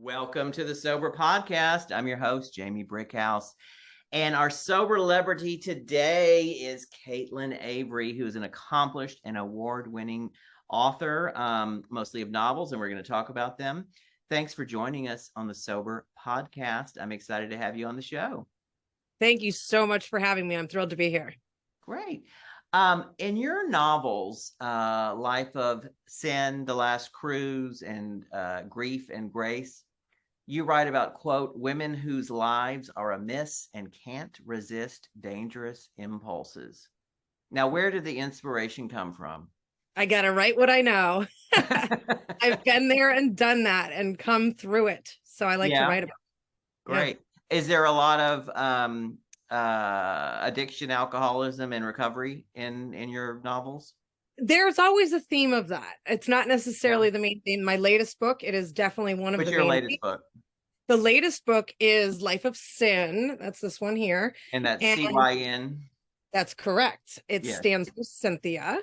Welcome to the Sober Podcast. I'm your host, Jamie Brickhouse. And our sober celebrity today is Caitlin Avery, who is an accomplished and award-winning author, mostly of novels, and we're going to talk about them. Thanks for joining us on the Sober Podcast. I'm excited to have you on the show. Thank you so much for having me. I'm thrilled to be here. Great. In your novels, Life of Sin, The Last Cruise, and Grief and Grace, you write about, quote, women whose lives are amiss and can't resist dangerous impulses. Now, where did the inspiration come from? I got to write what I know. I've been there and done that and come through it. So I like to write about it. Great. Yeah. Is there a lot of addiction, alcoholism, and recovery in your novels? There's always a theme of that. It's not necessarily the main theme. My latest book, it is definitely one of the main latest book? The latest book is Life of Sin. That's this one here. And that's CYN? That's correct. It stands for Cynthia.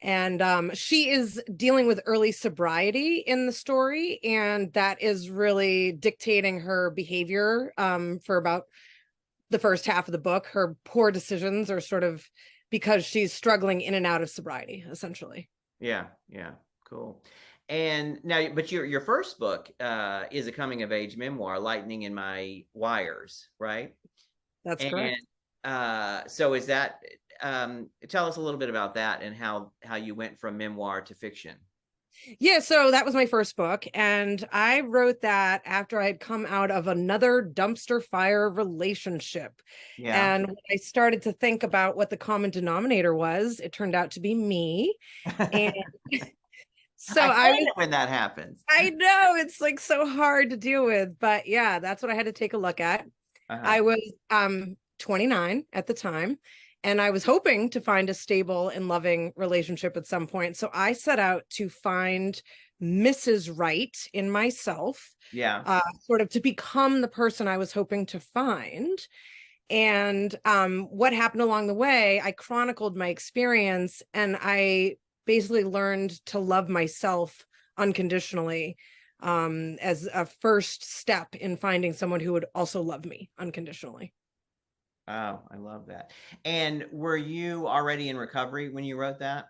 And she is dealing with early sobriety in the story. And that is really dictating her behavior for about the first half of the book. Her poor decisions are sort of because she's struggling in and out of sobriety, essentially. Yeah. Cool. And now, but your first book is a coming of age memoir, Lightning in My Wires, right? That's correct. So is that, tell us a little bit about that and how you went from memoir to fiction. Yeah, so that was my first book, and I wrote that after I had come out of another dumpster fire relationship. Yeah. And when I started to think about what the common denominator was, it turned out to be me. And so I hate it when that happens. I know, it's like so hard to deal with, but yeah, that's what I had to take a look at. I was 29 at the time. And I was hoping to find a stable and loving relationship at some point. So I set out to find Mrs. Right in myself. Yeah. Sort of to become the person I was hoping to find. And what happened along the way, I chronicled my experience and I basically learned to love myself unconditionally as a first step in finding someone who would also love me unconditionally. Oh, I love that. And were you already in recovery when you wrote that?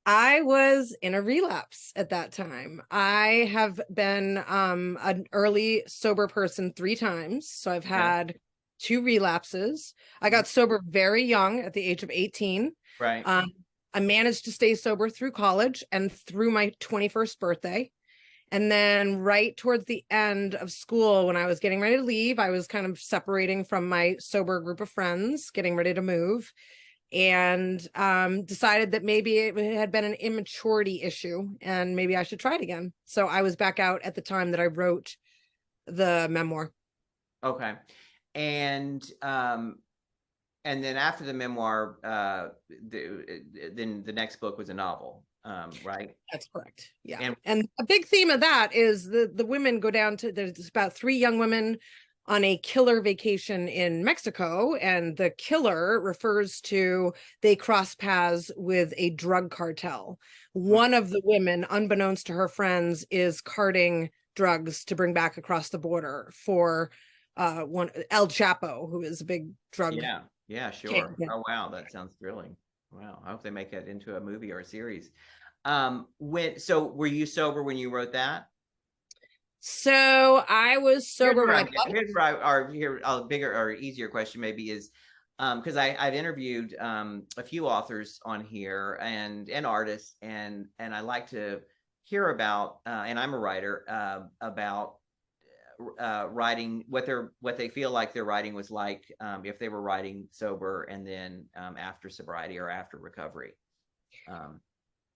I was in a relapse at that time. I have been an early sober person 3 times. So I've had 2 relapses. I got sober very young at the age of 18. Right. I managed to stay sober through college and through my 21st birthday. And then right towards the end of school, when I was getting ready to leave, I was kind of separating from my sober group of friends, getting ready to move, and decided that maybe it had been an immaturity issue and maybe I should try it again. So I was back out at the time that I wrote the memoir. Okay. And then after the memoir, then the next book was a novel. Right. That's correct. Yeah. And a big theme of that is the women go down to, there's about 3 young women on a killer vacation in Mexico. And the killer refers to, they cross paths with a drug cartel. One of the women, unbeknownst to her friends, is carting drugs to bring back across the border for one El Chapo, who is a big drug. Yeah, sure. Oh, wow. That sounds thrilling. Wow. I hope they make that into a movie or a series. So were you sober when you wrote that? So I was sober when a bigger or easier question maybe is, because I've interviewed a few authors on here and artists, and I like to hear about, and I'm a writer, about writing, what they feel like their writing was like if they were writing sober and then after sobriety or after recovery.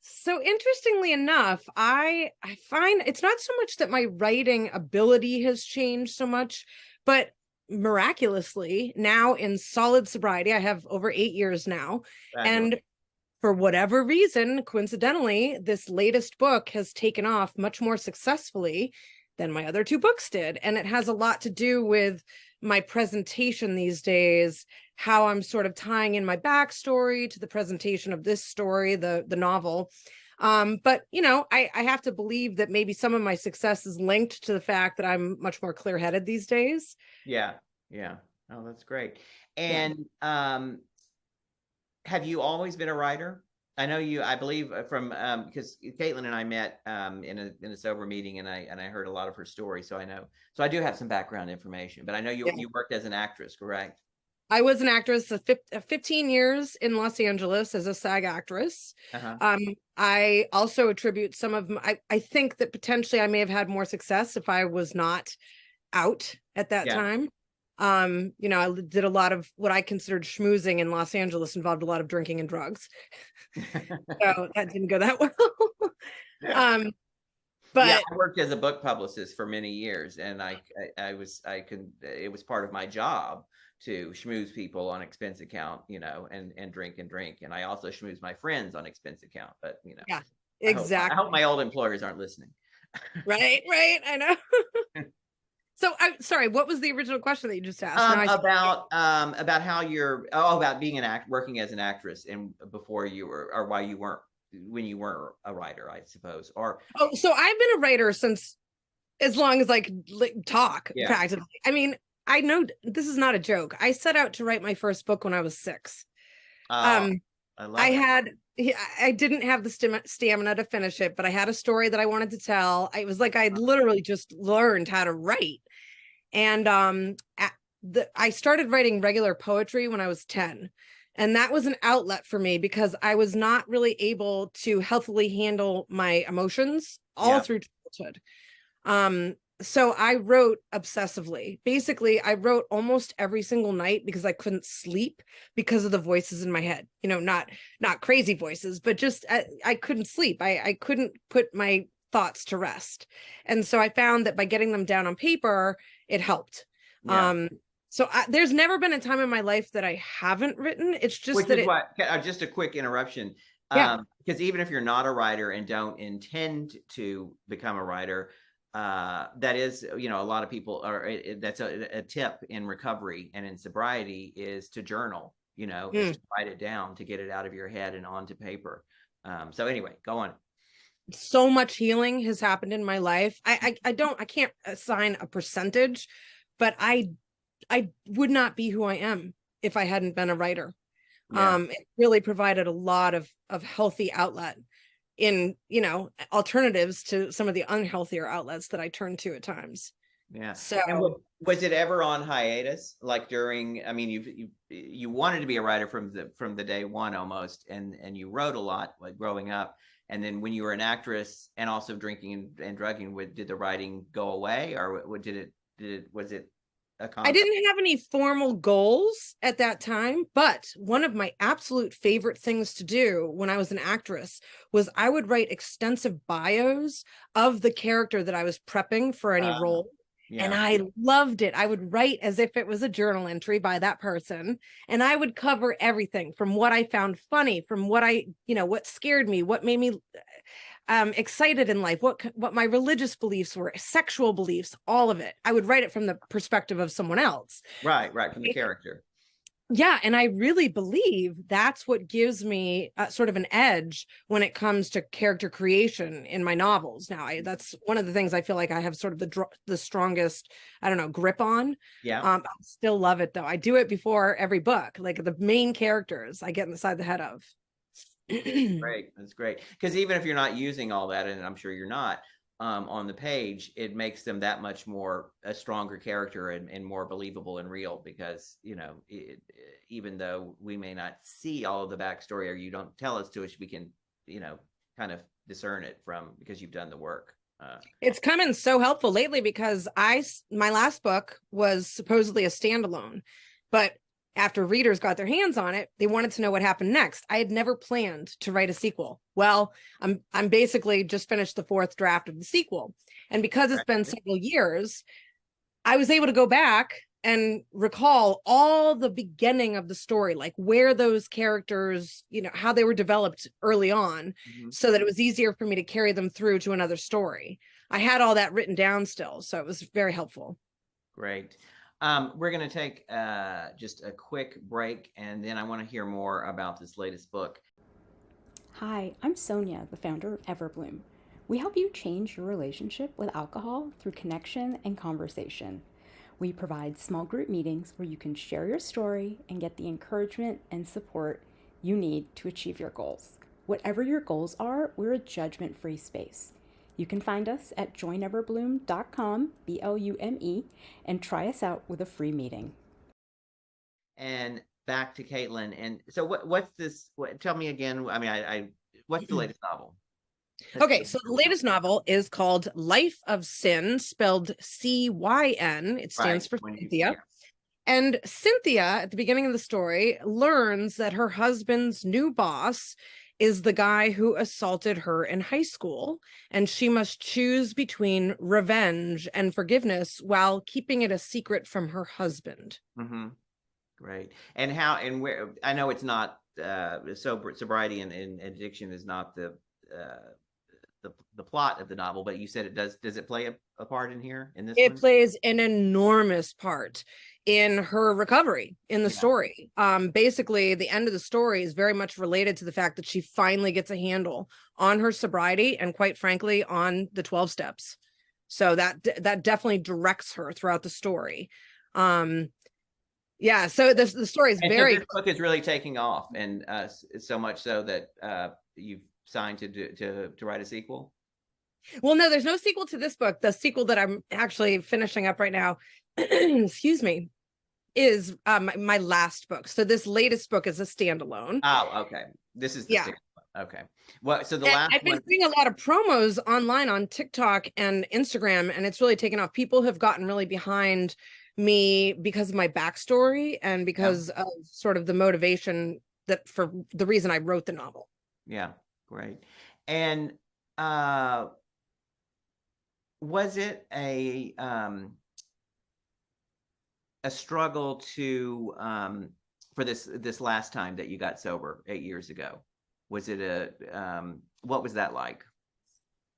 So interestingly enough, I find it's not so much that my writing ability has changed so much, but miraculously now in solid sobriety, I have over 8 years now. And for whatever reason, coincidentally, this latest book has taken off much more successfully than my other 2 books did. And it has a lot to do with my presentation these days, how I'm sort of tying in my backstory to the presentation of this story, the novel. But I have to believe that maybe some of my success is linked to the fact that I'm much more clear-headed these days. Yeah. Yeah. Oh, that's great. Yeah. And have you always been a writer? I know you, I believe from because Caitlin and I met in a sober meeting, and I heard a lot of her story, so I know. So I do have some background information, but I know Yeah. you worked as an actress, correct? I was an actress 15 years in Los Angeles as a SAG actress. Uh-huh. I also attribute some of I think that potentially I may have had more success if I was not out at that Yeah. time. I did a lot of what I considered schmoozing in Los Angeles, involved a lot of drinking and drugs. So that didn't go that well. Yeah. um, Yeah, but I worked as a book publicist for many years, and it was part of my job to schmooze people on expense account, and drink and drink, and I also schmooze my friends on expense account. But yeah, I hope exactly. my old employers aren't listening. Right, I know. So I'm sorry, what was the original question that you just asked? Now I see. About how about being working as an actress, and before you were, or why you weren't, when you weren't a writer, I suppose. Or Oh, so I've been a writer since as long as I could talk, yeah. practically. I mean, I know this is not a joke. I set out to write my first book when I was 6. uh Um, I I love it. had I didn't have the stamina to finish it, but I had a story that I wanted to tell. I was like I literally just learned how to write. And I started writing regular poetry when I was 10. And that was an outlet for me because I was not really able to healthily handle my emotions all Yeah. through childhood. So I wrote obsessively. Basically, I wrote almost every single night because I couldn't sleep because of the voices in my head. Not crazy voices, but just I couldn't sleep. I couldn't put my thoughts to rest. And so I found that by getting them down on paper, it helped. Yeah. So there's never been a time in my life that I haven't written. It's just Which that is what, just a quick interruption. yeah. Because even if you're not a writer and don't intend to become a writer, that is, a lot of people are, that's a tip in recovery and in sobriety, is to journal, is to write it down, to get it out of your head and onto paper. So anyway, go on. So much healing has happened in my life. I can't assign a percentage, but I would not be who I am if I hadn't been a writer. Yeah. It really provided a lot of healthy outlet in, alternatives to some of the unhealthier outlets that I turn to at times. Yeah. So And was it ever on hiatus? Like during, I mean, you wanted to be a writer from the day one almost, and you wrote a lot like growing up. And then when you were an actress and also drinking and drugging, did the writing go away, or what was it a I constant? didn't have any formal goals at that time, but one of my absolute favorite things to do when I was an actress was I would write extensive bios of the character that I was prepping for any role. And Yeah. I loved it. I would write as if it was a journal entry by that person. And I would cover everything from what I found funny, from what what scared me, what made me excited in life, what my religious beliefs were, sexual beliefs, all of it. I would write it from the perspective of someone else. Right, from the character. Yeah, and I really believe that's what gives me sort of an edge when it comes to character creation in my novels. Now, that's one of the things I feel like I have sort of the strongest, I don't know, grip on. Yeah. I still love it though. I do it before every book, like the main characters I get inside the head of. Great. That's great. Because even if you're not using all that, and I'm sure you're not, on the page, it makes them that much more a stronger character and more believable and real, because, even though we may not see all of the backstory, or you don't tell us to us, we can, kind of discern it because you've done the work. It's come in so helpful lately because my last book was supposedly a standalone, but after readers got their hands on it, they wanted to know what happened next. I had never planned to write a sequel. Well, I'm basically just finished the 4th draft of the sequel. And because it's been several years, I was able to go back and recall all the beginning of the story, like where those characters, how they were developed early on, so that it was easier for me to carry them through to another story. I had all that written down still, so it was very helpful. Great. We're going to take just a quick break, and then I want to hear more about this latest book. Hi, I'm Sonia, the founder of Everbloom. We help you change your relationship with alcohol through connection and conversation. We provide small group meetings where you can share your story and get the encouragement and support you need to achieve your goals. Whatever your goals are, we're a judgment-free space. You can find us at joineverbloom.com, BLUME, and try us out with a free meeting. And back to Caitlin. And so what's this? Tell me again. I mean, what's the latest novel? Okay, so the latest novel is called Life of Sin, spelled CYN. It stands for Cynthia. And Cynthia, at the beginning of the story, learns that her husband's new boss is the guy who assaulted her in high school, and she must choose between revenge and forgiveness while keeping it a secret from her husband. Mm-hmm. Great. And how and where? I know it's not sobriety and addiction is not the plot of the novel, but you said it does. Does it play a part in here in this one? It plays an enormous part in her recovery in the story. Basically, the end of the story is very much related to the fact that she finally gets a handle on her sobriety and, quite frankly, on the 12 steps. So that definitely directs her throughout the story. Yeah, so the story is very. So this book is really taking off, and so much so that you've signed to write a sequel. Well, no, there's no sequel to this book. The sequel that I'm actually finishing up right now, excuse me, is my last book. So this latest book is a standalone. Oh, okay. This is the okay. Well, so I've been doing a lot of promos online on TikTok and Instagram, and it's really taken off. People have gotten really behind me because of my backstory and because of sort of the motivation that for the reason I wrote the novel. Yeah, great. And was it a struggle to for this last time that you got sober 8 years ago? Was it what was that like?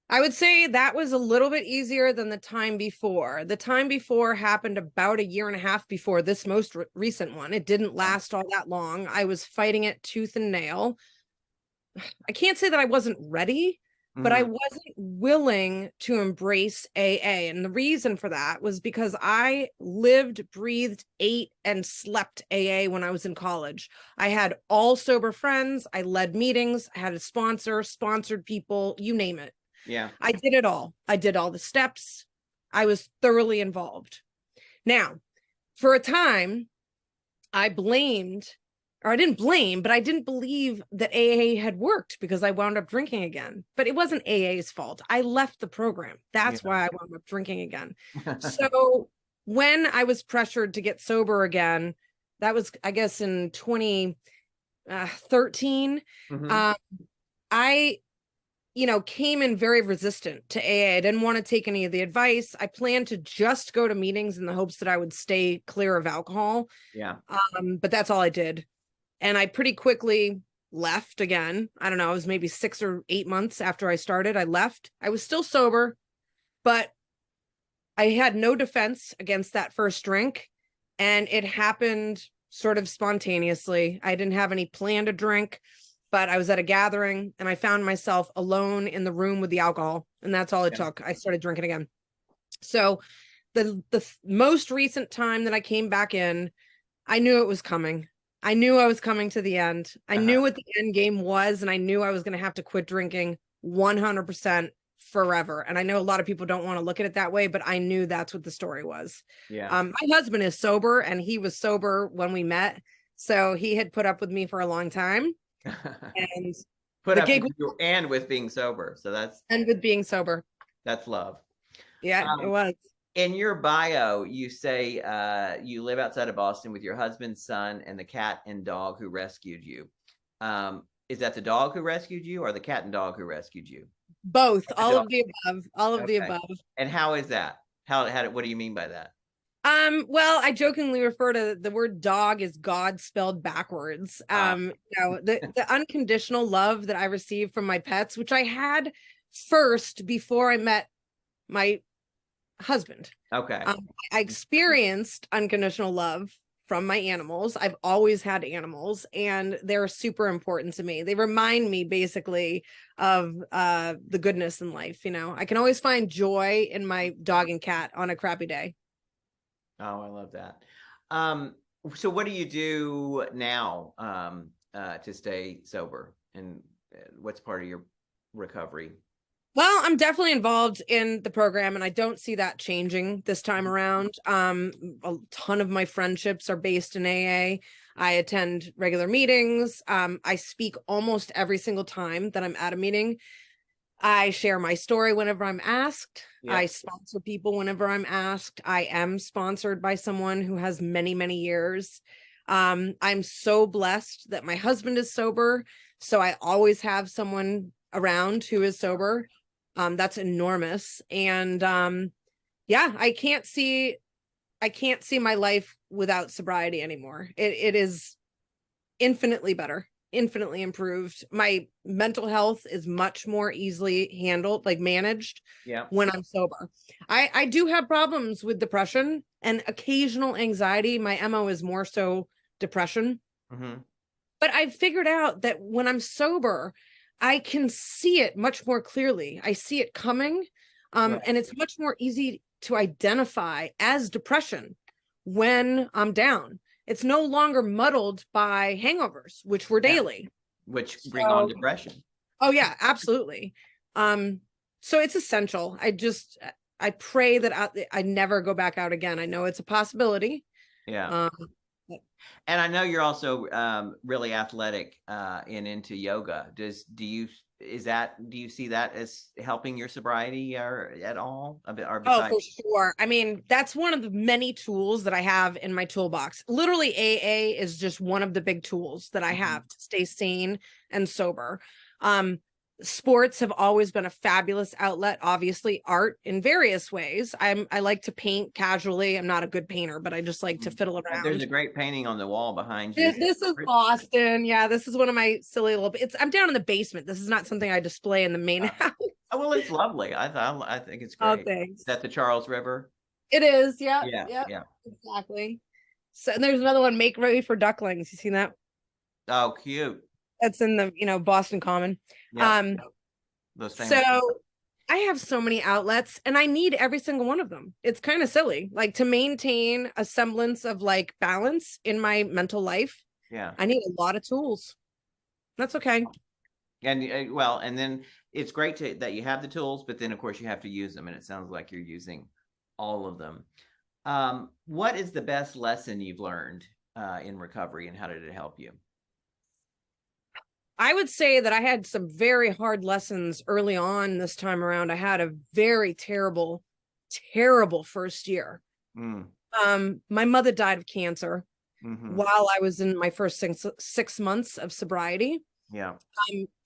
I would say that was a little bit easier than the time before. The time before happened about a year and a half before this most recent one. It didn't last all that long. I was fighting it tooth and nail. I can't say that I wasn't ready, but I wasn't willing to embrace AA. And the reason for that was because I lived, breathed, ate, and slept AA when I was in college. I had all sober friends. I led meetings. I had a sponsor, sponsored people, you name it. Yeah. I did it all. I did all the steps. I was thoroughly involved. Now, for a time, I blamed, or I didn't blame, but I didn't believe that AA had worked because I wound up drinking again. But it wasn't AA's fault. I left the program. That's why I wound up drinking again. So when I was pressured to get sober again, that was, I guess, in 2013, I came in very resistant to AA. I didn't want to take any of the advice. I planned to just go to meetings in the hopes that I would stay clear of alcohol. Yeah. But that's all I did. And I pretty quickly left again. I don't know, it was maybe 6 or 8 months after I started. I left. I was still sober, but I had no defense against that first drink. And it happened sort of spontaneously. I didn't have any plan to drink. But I was at a gathering and I found myself alone in the room with the alcohol. And that's all it took. I started drinking again. So the most recent time that I came back in, I knew it was coming. I knew I was coming to the end. I knew what the end game was. And I knew I was going to have to quit drinking 100% forever. And I know a lot of people don't want to look at it that way, but I knew that's what the story was. Yeah. My husband is sober and he was sober when we met. So he had put up with me for a long time. And put up with you and with being sober. So with being sober. That's love. Yeah, it was. In your bio, you say you live outside of Boston with your husband, son, and the cat and dog who rescued you. Is that the dog who rescued you or the cat and dog who rescued you? Both, all of the above, all of the above. And how is that? What do you mean by that? Well, I jokingly refer to the word dog as God spelled backwards. The unconditional love that I received from my pets, which I had first before I met my husband. Okay. I experienced unconditional love from my animals. I've always had animals, and they're super important to me. They remind me basically of the goodness in life. You know, I can always find joy in my dog and cat on a crappy day. Oh, I love that. So what do you do now to stay sober, and what's part of your recovery? Well, I'm definitely involved in the program, and I don't see that changing this time around. A ton of my friendships are based in AA. I attend regular meetings. I speak almost every single time that I'm at a meeting. I share my story whenever I'm asked. Yep. I sponsor people whenever I'm asked. I am sponsored by someone who has many, many years. I'm so blessed that my husband is sober, so I always have someone around who is sober. That's enormous. And yeah, I can't see my life without sobriety anymore. It is infinitely better, infinitely improved. My mental health is much more easily handled, like managed, when I'm sober. I do have problems with depression and occasional anxiety. My MO is more so depression. But I've figured out that when I'm sober, I can see it much more clearly. I see it coming, and it's much more easy to identify as depression when I'm down. It's no longer muddled by hangovers, which were daily. Which bring on depression. Oh yeah, absolutely. So it's essential. I pray that I never go back out again. I know it's a possibility. Yeah. And I know you're also really athletic and into yoga. Do you see that as helping your sobriety or at all? Or oh, for sure. I mean, that's one of the many tools that I have in my toolbox. Literally, AA is just one of the big tools that I have to stay sane and sober. Sports have always been a fabulous outlet. Obviously, art in various ways. I like to paint casually. I'm not a good painter, but I just like to fiddle around. There's a great painting on the wall behind you. This is Boston. Yeah, this is one of my silly little. I'm down in the basement. This is not something I display in the main house. Oh, well, it's lovely. I think it's Oh, great. thanks. Is that the Charles River? It is. Yeah. Yeah. Exactly. So there's another one. Make ready for ducklings. You seen that? Oh, cute. That's in the Boston Common. Yeah. So I have so many outlets, and I need every single one of them. It's kind of silly, like, to maintain a semblance of like balance in my mental life. Yeah, I need a lot of tools. That's okay. And well, and then it's great that you have the tools, but then of course you have to use them, and it sounds like you're using all of them. What is the best lesson you've learned in recovery, and how did it help you? I would say that I had some very hard lessons early on this time around. I had a very terrible, terrible first year. My mother died of cancer while I was in my first 6 months of sobriety. Yeah.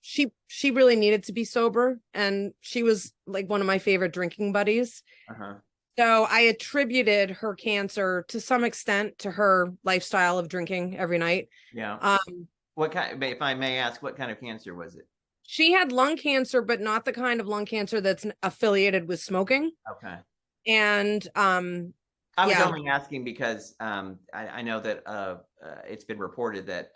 She really needed to be sober, and she was like one of my favorite drinking buddies. So I attributed her cancer to some extent to her lifestyle of drinking every night. Yeah. What kind, if I may ask, what kind of cancer was it? She had lung cancer, but not the kind of lung cancer that's affiliated with smoking. Okay. And I was only asking because I know that it's been reported that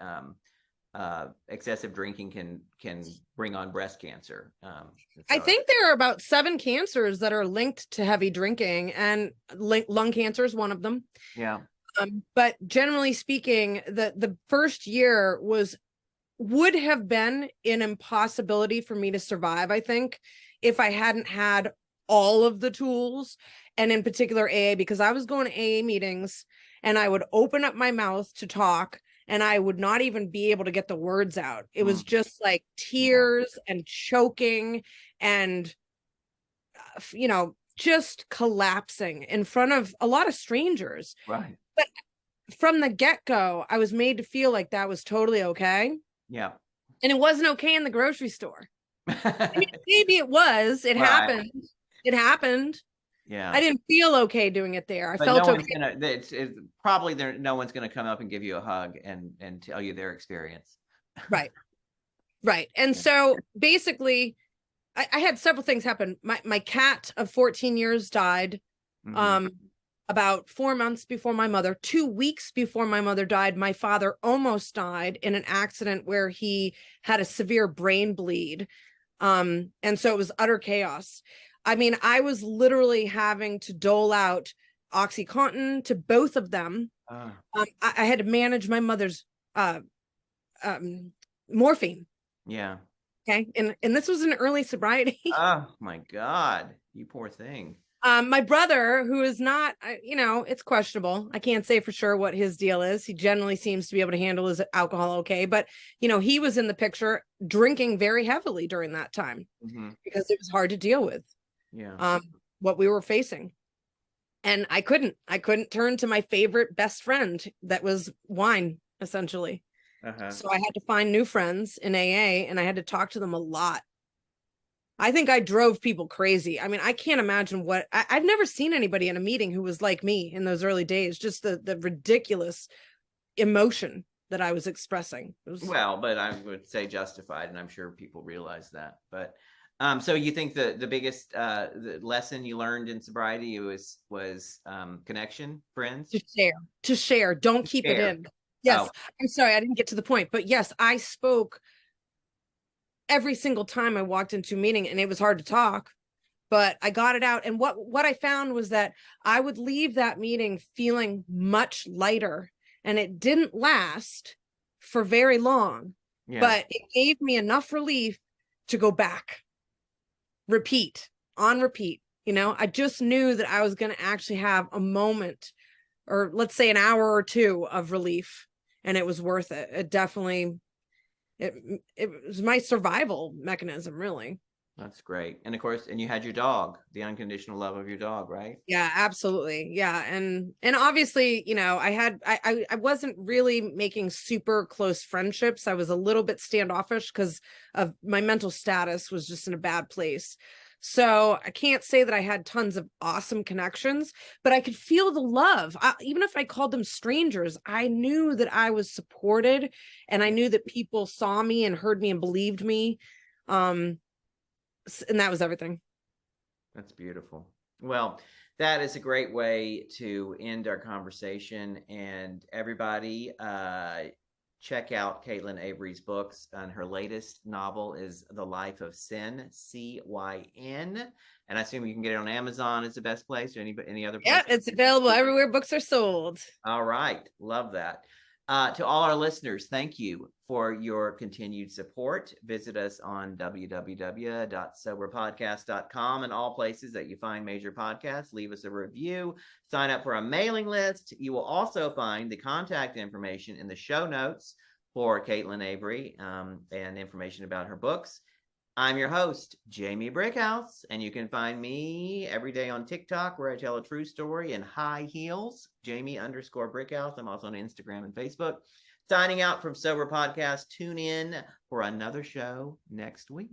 excessive drinking can bring on breast cancer. I think there are about 7 cancers that are linked to heavy drinking, and lung cancer is one of them. Yeah. But generally speaking, the first year would have been an impossibility for me to survive, I think, if I hadn't had all of the tools, and in particular AA, because I was going to AA meetings and I would open up my mouth to talk and I would not even be able to get the words out. It was just like tears and choking and, just collapsing in front of a lot of strangers. Right. But from the get-go, I was made to feel like that was totally okay. Yeah. And it wasn't okay in the grocery store. I mean, maybe it was. It happened. It happened. Yeah. I didn't feel okay doing it there. I but felt no okay. It's probably there. No one's going to come up and give you a hug and tell you their experience. Right. Right. And so basically, I had several things happen. My cat of 14 years died. about 4 months before my mother, 2 weeks before my mother died, my father almost died in an accident where he had a severe brain bleed. And so it was utter chaos. I mean, I was literally having to dole out OxyContin to both of them. I had to manage my mother's morphine. Yeah. Okay. And this was an early sobriety. Oh my God, you poor thing. My brother, who is not, it's questionable. I can't say for sure what his deal is. He generally seems to be able to handle his alcohol okay. But, he was in the picture drinking very heavily during that time because it was hard to deal with what we were facing. And I couldn't turn to my favorite best friend that was wine, essentially. So I had to find new friends in AA, and I had to talk to them a lot. I think I drove people crazy. I mean, I can't imagine I've never seen anybody in a meeting who was like me in those early days, just the ridiculous emotion that I was expressing. Well, but I would say justified, and I'm sure people realize that. But so you think the biggest the lesson you learned in sobriety was connection, friends? To share. Don't keep it in. Yes. I'm sorry, I didn't get to the point, but yes, I spoke every single time I walked into a meeting, and it was hard to talk, but I got it out. And what I found was that I would leave that meeting feeling much lighter, and it didn't last for very long, but it gave me enough relief to go back, repeat. I just knew that I was going to actually have a moment, or let's say an hour or two of relief, and it was worth it. It definitely, it was my survival mechanism, really. That's great. And of course, and you had your dog, the unconditional love of your dog, right? Yeah, absolutely. Yeah. And obviously, I wasn't really making super close friendships. I was a little bit standoffish because of my mental status was just in a bad place. So I can't say that I had tons of awesome connections, but I could feel the love. Even if I called them strangers, I knew that I was supported, and I knew that people saw me and heard me and believed me. And that was everything. That's beautiful. Well, that is a great way to end our conversation. And everybody, check out Caitlin Avery's books. And her latest novel is The Life of Sin, CYN. And I assume you can get it on Amazon is the best place, or any other place? Yeah, it's available everywhere books are sold. All right. Love that. To all our listeners, thank you for your continued support. Visit us on www.soberpodcast.com and all places that you find major podcasts. Leave us a review. Sign up for a mailing list. You will also find the contact information in the show notes for Caitlin Avery and information about her books. I'm your host, Jamie Brickhouse, and you can find me every day on TikTok, where I tell a true story in high heels, Jamie_Brickhouse. I'm also on Instagram and Facebook. Signing out from Sober Podcast. Tune in for another show next week.